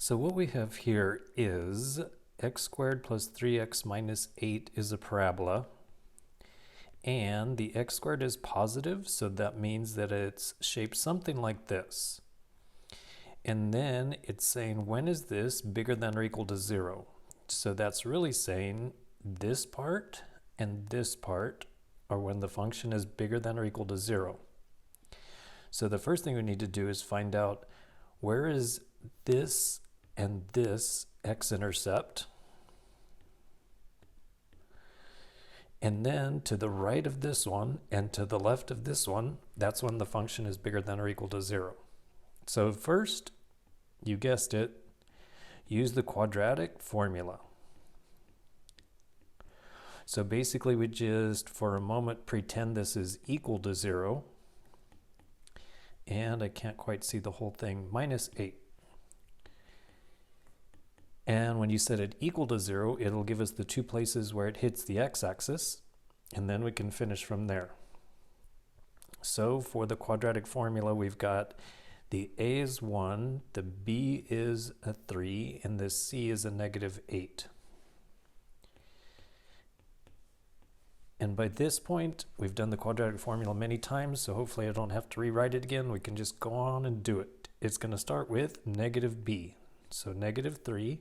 So what we have here is x squared plus 3x minus 8 is a parabola, and the x squared is positive, so that means that it's shaped something like this. And then it's saying, when is this bigger than or equal to 0? So that's really saying this part and this part are when the function is bigger than or equal to 0. So the first thing we need to do is find out where is this and this x-intercept. And then to the right of this one and to the left of this one, that's when the function is bigger than or equal to 0. So first, you guessed it, use the quadratic formula. So basically we just, for a moment, pretend this is equal to 0. And I can't quite see the whole thing, minus 8. And when you set it equal to 0, it'll give us the two places where it hits the x-axis, and then we can finish from there. So for the quadratic formula, we've got the a is 1, the b is a 3, and the c is a negative 8. And by this point, we've done the quadratic formula many times, so hopefully I don't have to rewrite it again. We can just go on and do it. It's going to start with negative b. So negative 3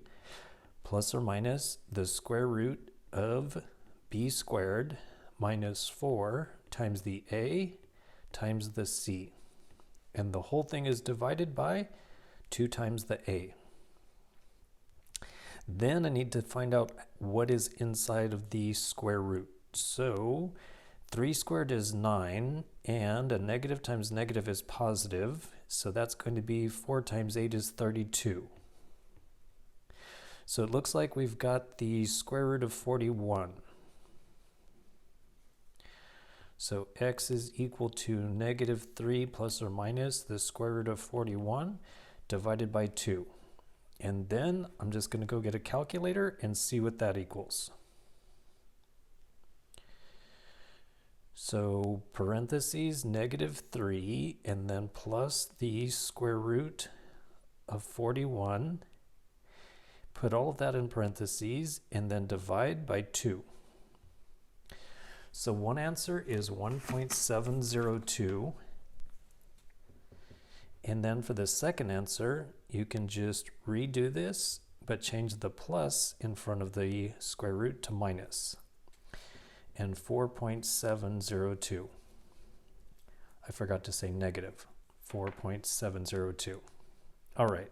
plus or minus the square root of b squared minus 4 times the a times the c. And the whole thing is divided by 2 times the a. Then I need to find out what is inside of the square root. So 3 squared is 9, and a negative times negative is positive. So that's going to be 4 times 8 is 32. So it looks like we've got the square root of 41. So x is equal to negative 3 plus or minus the square root of 41 divided by 2. And then I'm just going to go get a calculator and see what that equals. So parentheses negative 3 and then plus the square root of 41. Put all of that in parentheses and then divide by 2. So one answer is 1.702. And then for the second answer, you can just redo this, but change the plus in front of the square root to minus. And 4.702. I forgot to say negative. 4.702. All right.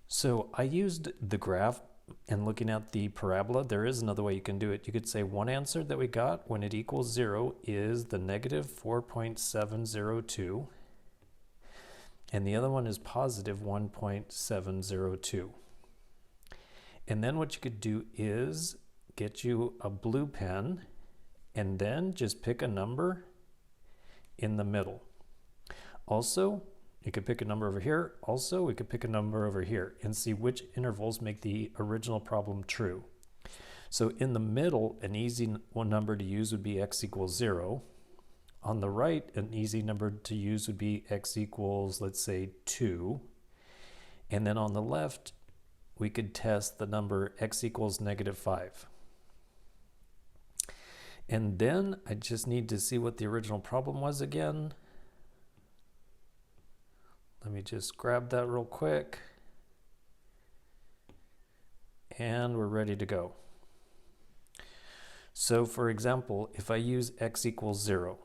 So I used the graph and looking at the parabola. There is another way you can do it. You could say one answer that we got when it equals 0 is the negative 4.702. And the other one is positive 1.702. And then what you could do is get you a blue pen and then just pick a number in the middle. Also, you could pick a number over here. Also, we could pick a number over here and see which intervals make the original problem true. So in the middle, an easy one number to use would be x equals 0. On the right, an easy number to use would be x equals, let's say, 2. And then on the left, we could test the number x equals negative 5. And then I just need to see what the original problem was again. Let me just grab that real quick. And we're ready to go. So for example, if I use x equals 0,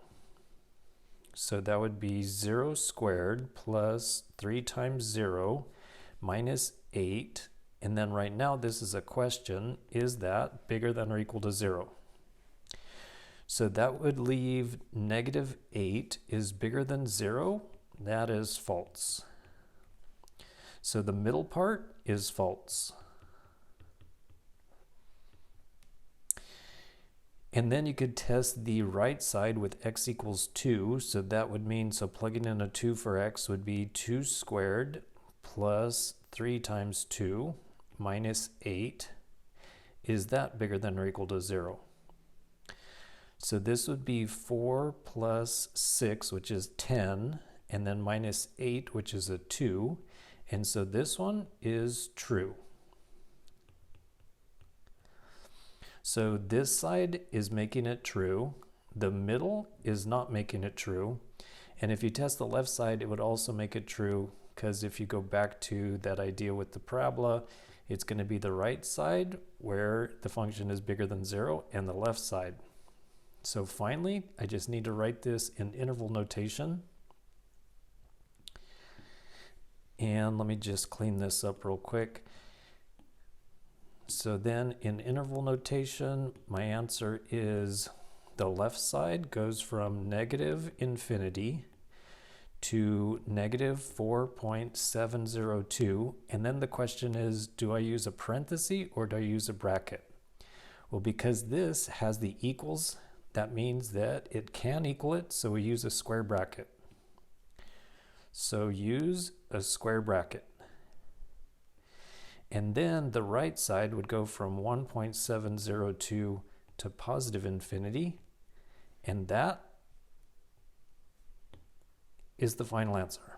so that would be 0 squared plus 3 times 0 minus 8. And then right now this is a question, is that bigger than or equal to 0? So that would leave negative 8 is bigger than 0. That is false. So the middle part is false. And then you could test the right side with x equals 2. So that would mean, so plugging in a 2 for x would be 2 squared plus 3 times 2 minus 8. Is that bigger than or equal to 0? So this would be 4 plus 6, which is 10. and then minus 8, which is a 2. And so this one is true. So this side is making it true. The middle is not making it true. And if you test the left side, it would also make it true, because if you go back to that idea with the parabola, it's going to be the right side where the function is bigger than 0 and the left side. So finally, I just need to write this in interval notation. And let me just clean this up real quick. So then in interval notation, my answer is the left side goes from negative infinity to negative 4.702. And then the question is, do I use a parenthesis or do I use a bracket? Well, because this has the equals, that means that it can equal it, so we use a square bracket. So use a square bracket. And then the right side would go from 1.702 to positive infinity, and that is the final answer.